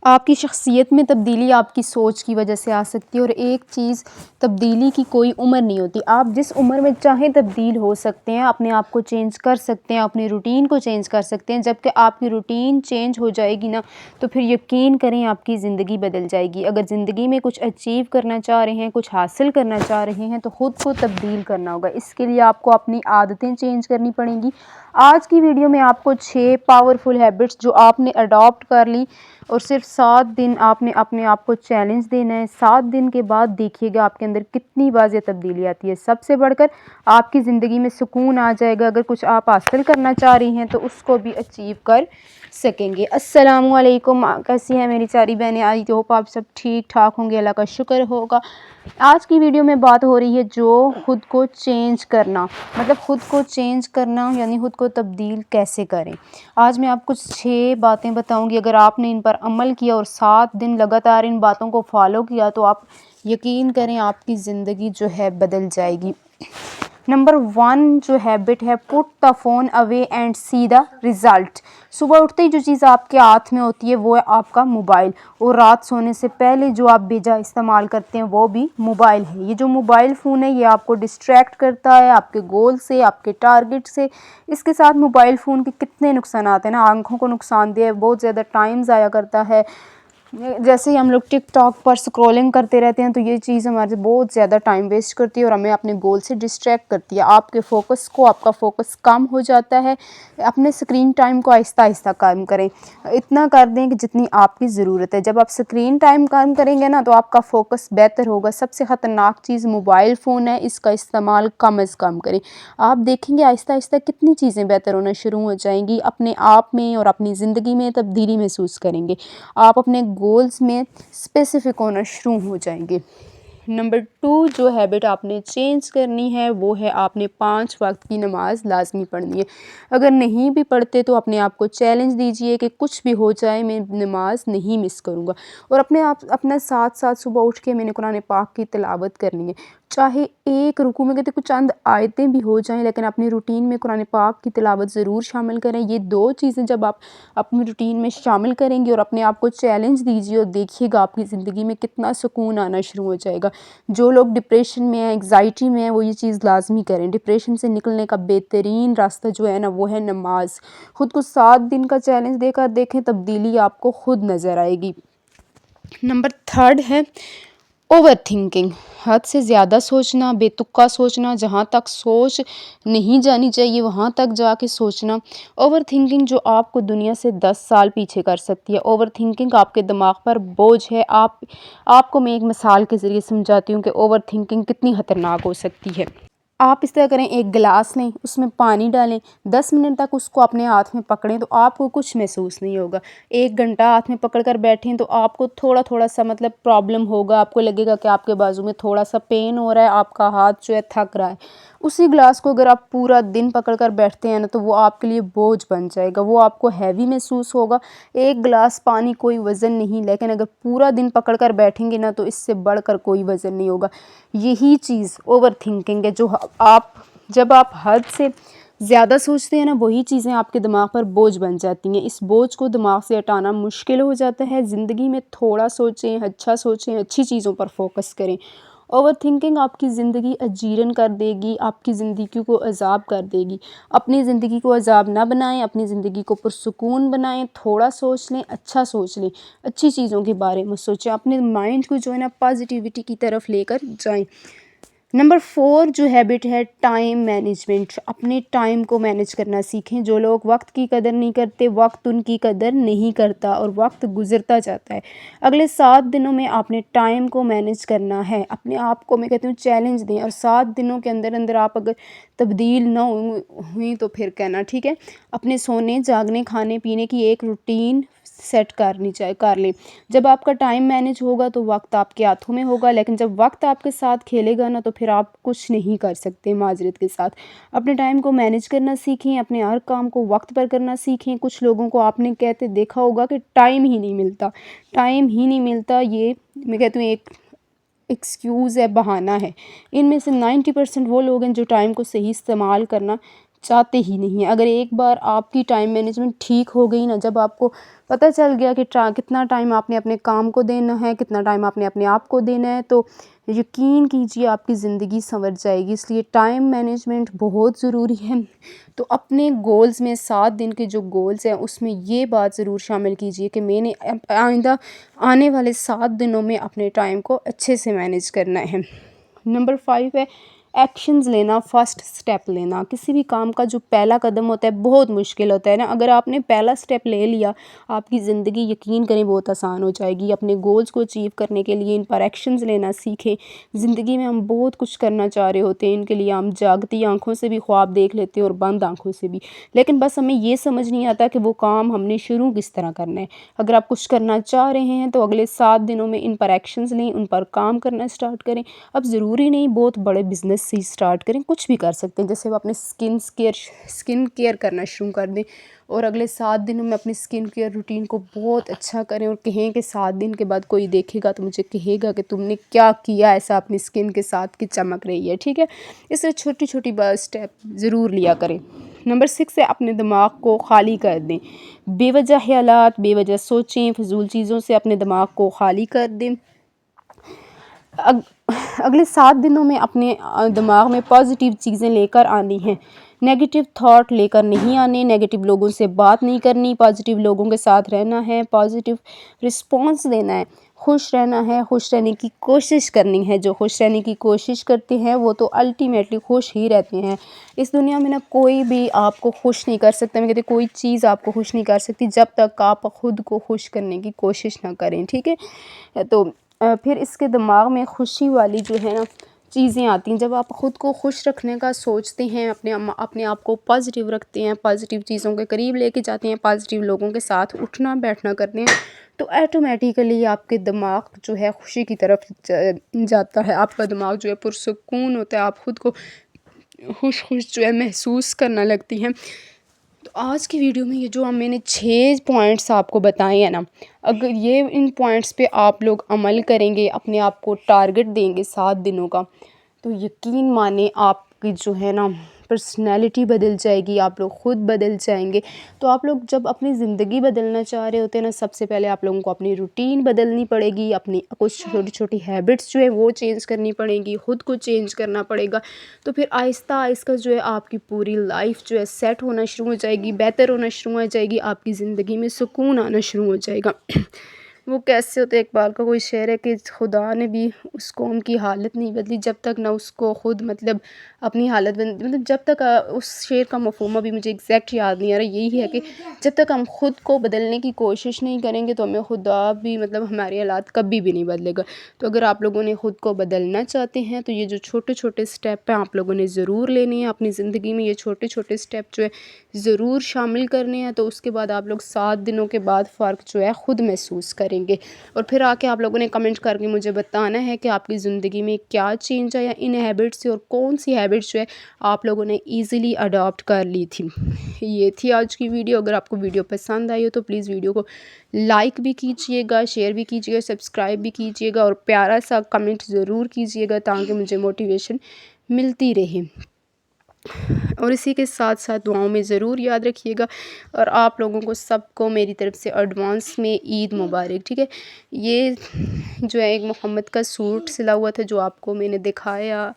آپ کی شخصیت میں تبدیلی آپ کی سوچ کی وجہ سے آ سکتی ہے، اور ایک چیز تبدیلی کی کوئی عمر نہیں ہوتی۔ آپ جس عمر میں چاہیں تبدیل ہو سکتے ہیں، اپنے آپ کو چینج کر سکتے ہیں، اپنی روٹین کو چینج کر سکتے ہیں۔ جب کہ آپ کی روٹین چینج ہو جائے گی نا تو پھر یقین کریں آپ کی زندگی بدل جائے گی۔ اگر زندگی میں کچھ اچیو کرنا چاہ رہے ہیں، کچھ حاصل کرنا چاہ رہے ہیں تو خود کو تبدیل کرنا ہوگا۔ اس کے لیے آپ کو اپنی عادتیں چینج کرنی پڑیں گی۔ آج کی ویڈیو میں آپ کو 6 پاورفل ہیبٹس جو آپ نے اڈاپٹ کر لی، اور صرف 7 دن آپ نے اپنے آپ کو چیلنج دینا ہے۔ 7 دن کے بعد دیکھیے گا آپ کے اندر کتنی واضح تبدیلی آتی ہے۔ سب سے بڑھ کر آپ کی زندگی میں سکون آ جائے گا۔ اگر کچھ آپ حاصل کرنا چاہ رہی ہیں تو اس کو بھی اچیو کر سکیں گے۔ السلام علیکم، کیسی ہیں میری ساری بہنیں؟ آئی ہوپ آپ سب ٹھیک ٹھاک ہوں گے، اللہ کا شکر ہوگا۔ آج کی ویڈیو میں بات ہو رہی ہے جو خود کو چینج کرنا، مطلب خود کو چینج کرنا یعنی خود کو تبدیل کیسے کریں۔ آج میں آپ کو 6 باتیں بتاؤں گی، اگر آپ نے ان پر عمل کیا اور 7 دن لگاتار ان باتوں کو فالو کیا تو آپ یقین کریں آپ کی زندگی جو ہے بدل جائے گی۔ نمبر 1 جو ہیبٹ ہے، put the phone away and see the result. صبح اٹھتے ہی جو چیز آپ کے ہاتھ میں ہوتی ہے وہ ہے آپ کا موبائل، اور رات سونے سے پہلے جو آپ بیجا استعمال کرتے ہیں وہ بھی موبائل ہے۔ یہ جو موبائل فون ہے یہ آپ کو ڈسٹریکٹ کرتا ہے آپ کے گول سے، آپ کے ٹارگٹ سے۔ اس کے ساتھ موبائل فون کے کتنے نقصانات ہیں نا، آنکھوں کو نقصان دہ ہے، بہت زیادہ ٹائم ضائع کرتا ہے۔ جیسے ہی ہم لوگ ٹک ٹاک پر سکرولنگ کرتے رہتے ہیں تو یہ چیز ہمارے بہت زیادہ ٹائم ویسٹ کرتی ہے اور ہمیں اپنے گول سے ڈسٹریکٹ کرتی ہے۔ آپ کے فوکس کو، آپ کا فوکس کم ہو جاتا ہے۔ اپنے سکرین ٹائم کو آہستہ آہستہ کم کریں، اتنا کر دیں کہ جتنی آپ کی ضرورت ہے۔ جب آپ سکرین ٹائم کم کریں گے نا تو آپ کا فوکس بہتر ہوگا۔ سب سے خطرناک چیز موبائل فون ہے، اس کا استعمال کم از کم کریں۔ آپ دیکھیں گے آہستہ آہستہ کتنی چیزیں بہتر ہونا شروع ہو جائیں گی، اپنے آپ میں اور اپنی زندگی میں تبدیلی محسوس کریں گے۔ آپ اپنے گولز میں اسپیسیفک ہونا شروع ہو جائیں گے۔ نمبر 2 جو ہیبٹ آپ نے چینج کرنی ہے وہ ہے آپ نے 5 وقت کی نماز لازمی پڑھنی ہے۔ اگر نہیں بھی پڑھتے تو اپنے آپ کو چیلنج دیجئے کہ کچھ بھی ہو جائے میں نماز نہیں مس کروں گا، اور اپنا ساتھ صبح اٹھ کے میں نے قرآن پاک کی تلاوت کرنی ہے۔ چاہے ایک رکوع میں کہتے کچھ چند آیتیں بھی ہو جائیں لیکن اپنی روٹین میں قرآن پاک کی تلاوت ضرور شامل کریں۔ یہ 2 چیزیں جب آپ اپنی روٹین میں شامل کریں گے اور اپنے آپ کو چیلنج دیجیے اور دیکھیے گا آپ کی زندگی میں کتنا سکون آنا شروع ہو جائے گا۔ جو لوگ ڈپریشن میں ہیں، انگزائٹی میں ہیں، وہ یہ چیز لازمی کریں۔ ڈپریشن سے نکلنے کا بہترین راستہ جو ہے نا وہ ہے نماز۔ خود کو 7 دن کا چیلنج دے کر دیکھیں، تبدیلی آپ کو خود نظر آئے گی۔ نمبر 3 ہے اوور تھنکنگ، حد سے زیادہ سوچنا، بے تکا سوچنا، جہاں تک سوچ نہیں جانی چاہیے وہاں تک جا کے سوچنا۔ اوور تھنکنگ جو آپ کو دنیا سے 10 سال پیچھے کر سکتی ہے۔ اوور تھنکنگ آپ کے دماغ پر بوجھ ہے۔ آپ کو میں ایک مثال کے ذریعے سمجھاتی ہوں کہ اوور تھنکنگ کتنی خطرناک ہو سکتی ہے۔ آپ اس طرح کریں، ایک گلاس لیں، اس میں پانی ڈالیں، 10 منٹ تک اس کو اپنے ہاتھ میں پکڑیں تو آپ کو کچھ محسوس نہیں ہوگا۔ 1 گھنٹہ ہاتھ میں پکڑ کر بیٹھیں تو آپ کو تھوڑا سا مطلب پرابلم ہوگا، آپ کو لگے گا کہ آپ کے بازو میں تھوڑا سا پین ہو رہا ہے، آپ کا ہاتھ جو ہے تھک رہا ہے۔ اسی گلاس کو اگر آپ پورا دن پکڑ کر بیٹھتے ہیں نا تو وہ آپ کے لیے بوجھ بن جائے گا، وہ آپ کو ہیوی محسوس ہوگا۔ 1 گلاس پانی کوئی وزن نہیں، لیکن اگر پورا دن پکڑ کر بیٹھیں گے نا تو اس سے بڑھ کر کوئی وزن نہیں ہوگا۔ یہی چیز اوور تھنکنگ ہے، جو جب آپ حد سے زیادہ سوچتے ہیں نا وہی چیزیں آپ کے دماغ پر بوجھ بن جاتی ہیں۔ اس بوجھ کو دماغ سے ہٹانا مشکل ہو جاتا ہے۔ زندگی میں تھوڑا سوچیں، اچھا سوچیں، اچھی چیزوں پر فوکس کریں۔ اوور تھنکنگ آپ کی زندگی اجیرن کر دے گی، آپ کی زندگی کو عذاب کر دے گی۔ اپنی زندگی کو عذاب نہ بنائیں، اپنی زندگی کو پرسکون بنائیں۔ تھوڑا سوچ لیں، اچھا سوچ لیں، اچھی چیزوں کے بارے میں سوچیں، اپنے مائنڈ کو جو ہے نا پازیٹیوٹی کی طرف لے کر جائیں۔ نمبر 4 جو ہیبٹ ہے ٹائم مینجمنٹ، اپنے ٹائم کو مینج کرنا سیکھیں۔ جو لوگ وقت کی قدر نہیں کرتے، وقت ان کی قدر نہیں کرتا اور وقت گزرتا جاتا ہے۔ اگلے 7 دنوں میں آپ نے ٹائم کو مینج کرنا ہے۔ اپنے آپ کو میں کہتی ہوں چیلنج دیں، اور 7 دنوں کے اندر آپ اگر تبدیل نہ ہوئی تو پھر کہنا ٹھیک ہے۔ اپنے سونے، جاگنے، کھانے پینے کی ایک روٹین سیٹ کر لیں۔ جب آپ کا ٹائم مینج ہوگا تو وقت آپ کے ہاتھوں میں ہوگا، لیکن جب وقت آپ کے ساتھ کھیلے گا نا تو پھر آپ کچھ نہیں کر سکتے معذرت کے ساتھ۔ اپنے ٹائم کو مینج کرنا سیکھیں، اپنے ہر کام کو وقت پر کرنا سیکھیں۔ کچھ لوگوں کو آپ نے کہتے دیکھا ہوگا کہ ٹائم ہی نہیں ملتا، یہ میں کہتی ہوں ایک ایکسکیوز ہے، بہانہ ہے۔ ان میں سے 90% وہ لوگ ہیں جو ٹائم کو صحیح استعمال کرنا چاہتے ہی نہیں ہیں۔ اگر ایک بار آپ کی ٹائم مینجمنٹ ٹھیک ہو گئی نا، جب آپ کو پتہ چل گیا کہ کتنا ٹائم آپ نے اپنے کام کو دینا ہے، کتنا ٹائم آپ نے اپنے آپ کو دینا ہے، تو یقین کیجئے آپ کی زندگی سنور جائے گی۔ اس لیے ٹائم مینجمنٹ بہت ضروری ہے۔ تو اپنے گولز میں 7 دن کے جو گولز ہیں اس میں یہ بات ضرور شامل کیجئے کہ میں نے آئندہ آنے والے 7 دنوں میں اپنے ٹائم کو اچھے سے مینیج کرنا ہے۔ نمبر 5 ہے ایکشنز لینا، فرسٹ سٹیپ لینا۔ کسی بھی کام کا جو پہلا قدم ہوتا ہے بہت مشکل ہوتا ہے نا، اگر آپ نے پہلا سٹیپ لے لیا آپ کی زندگی یقین کریں بہت آسان ہو جائے گی۔ اپنے گولز کو اچیو کرنے کے لیے ان پر ایکشنز لینا سیکھیں۔ زندگی میں ہم بہت کچھ کرنا چاہ رہے ہوتے ہیں، ان کے لیے ہم جاگتی آنکھوں سے بھی خواب دیکھ لیتے ہیں اور بند آنکھوں سے بھی، لیکن بس ہمیں یہ سمجھ نہیں آتا کہ وہ کام ہم نے شروع کس طرح کرنا ہے۔ اگر آپ کچھ کرنا چاہ رہے ہیں تو اگلے 7 دنوں میں ان پر ایکشنز لیں، ان پر کام کرنا سٹارٹ کریں۔ اب ضروری نہیں بہت بڑے بزنس سے سٹارٹ کریں، کچھ بھی کر سکتے ہیں، جیسے وہ اپنے سکن کیئر کرنا شروع کر دیں اور اگلے 7 دنوں میں اپنی سکن کیئر روٹین کو بہت اچھا کریں اور کہیں کہ 7 دن کے بعد کوئی دیکھے گا تو مجھے کہے گا کہ تم نے کیا کیا ایسا اپنی سکن کے ساتھ کہ چمک رہی ہے، ٹھیک ہے۔ اس سے چھوٹی چھوٹی سٹیپ ضرور لیا کریں۔ نمبر 6 ہے اپنے دماغ کو خالی کر دیں۔ بے وجہ خیالات، بے وجہ سوچیں، فضول چیزوں سے اپنے دماغ کو خالی کر دیں۔ اگلے 7 دنوں میں اپنے دماغ میں پازیٹیو چیزیں لے کر آنی ہیں، نیگیٹیو تھاٹ لے کر نہیں آنے، نیگیٹیو لوگوں سے بات نہیں کرنی، پازیٹیو لوگوں کے ساتھ رہنا ہے، پازیٹیو رسپانس دینا ہے، خوش رہنا ہے، خوش رہنے کی کوشش کرنی ہے۔ جو خوش رہنے کی کوشش کرتے ہیں وہ تو الٹیمیٹلی خوش ہی رہتے ہیں۔ اس دنیا میں نا کوئی بھی آپ کو خوش نہیں کر سکتا، میں کہتی کوئی چیز آپ کو خوش نہیں کر سکتی جب تک آپ خود کو خوش کرنے کی کوشش نہ کریں، ٹھیک ہے۔ تو پھر اس کے دماغ میں خوشی والی جو ہے نا چیزیں آتی ہیں، جب آپ خود کو خوش رکھنے کا سوچتے ہیں، اپنے آپ کو پازیٹیو رکھتے ہیں، پازیٹیو چیزوں کے قریب لے کے جاتے ہیں، پازیٹیو لوگوں کے ساتھ اٹھنا بیٹھنا کرتے ہیں، تو ایٹومیٹیکلی آپ کے دماغ جو ہے خوشی کی طرف جاتا ہے، آپ کا دماغ جو ہے پرسکون ہوتا ہے، آپ خود کو خوش جو ہے محسوس کرنا لگتی ہیں۔ تو آج کی ویڈیو میں یہ جو میں نے 6 پوائنٹس آپ کو بتائے ہیں نا، اگر یہ ان پوائنٹس پہ آپ لوگ عمل کریں گے، اپنے آپ کو ٹارگٹ دیں گے 7 دنوں کا، تو یقین مانیں آپ کی جو ہے نا پرسنالٹی بدل جائے گی، آپ لوگ خود بدل جائیں گے۔ تو آپ لوگ جب اپنی زندگی بدلنا چاہ رہے ہوتے ہیں نا، سب سے پہلے آپ لوگوں کو اپنی روٹین بدلنی پڑے گی، اپنی کچھ چھوٹی چھوٹی ہیبٹس جو ہے وہ چینج کرنی پڑیں گی، خود کو چینج کرنا پڑے گا۔ تو پھر آہستہ آہستہ جو ہے آپ کی پوری لائف جو ہے سیٹ ہونا شروع ہو جائے گی، بہتر ہونا شروع ہو جائے گی، آپ کی زندگی میں سکون آنا شروع ہو جائے گا۔ وہ کیسے ہوتے، اقبال کا کوئی شعر ہے کہ خدا نے بھی اس قوم کی حالت نہیں بدلی جب تک نہ اس کو خود مطلب اپنی حالت مطلب جب تک اس شعر کا مفہوم ابھی مجھے ایگزیکٹ یاد نہیں آ رہا، یہی ہے کہ جب تک ہم خود کو بدلنے کی کوشش نہیں کریں گے تو ہمیں خدا بھی مطلب ہمارے حالات کبھی بھی نہیں بدلے گا۔ تو اگر آپ لوگوں نے خود کو بدلنا چاہتے ہیں تو یہ جو چھوٹے چھوٹے سٹیپ ہیں آپ لوگوں نے ضرور لینے ہیں اپنی زندگی میں، یہ چھوٹے چھوٹے سٹیپ جو ہے ضرور شامل کرنے ہیں، تو اس کے بعد آپ لوگ 7 دنوں کے بعد فرق جو ہے خود محسوس کریں گے، اور پھر آ کے آپ لوگوں نے کمنٹ کر کے مجھے بتانا ہے کہ آپ کی زندگی میں کیا چینج آیا ان ہیبٹس سے، اور کون سی ہیبٹس جو ہے آپ لوگوں نے ایزیلی اڈاپٹ کر لی تھی۔ یہ تھی آج کی ویڈیو۔ اگر آپ کو ویڈیو پسند آئی ہو تو پلیز ویڈیو کو لائک بھی کیجئے گا، شیئر بھی کیجئے گا، سبسکرائب بھی کیجئے گا، اور پیارا سا کمنٹ ضرور کیجئے گا تاکہ مجھے موٹیویشن ملتی رہے، اور اسی کے ساتھ ساتھ دعاؤں میں ضرور یاد رکھیے گا، اور آپ لوگوں کو سب کو میری طرف سے ایڈوانس میں عید مبارک، ٹھیک ہے۔ یہ جو ہے ایک محمد کا سوٹ سلا ہوا تھا جو آپ کو میں نے دکھایا۔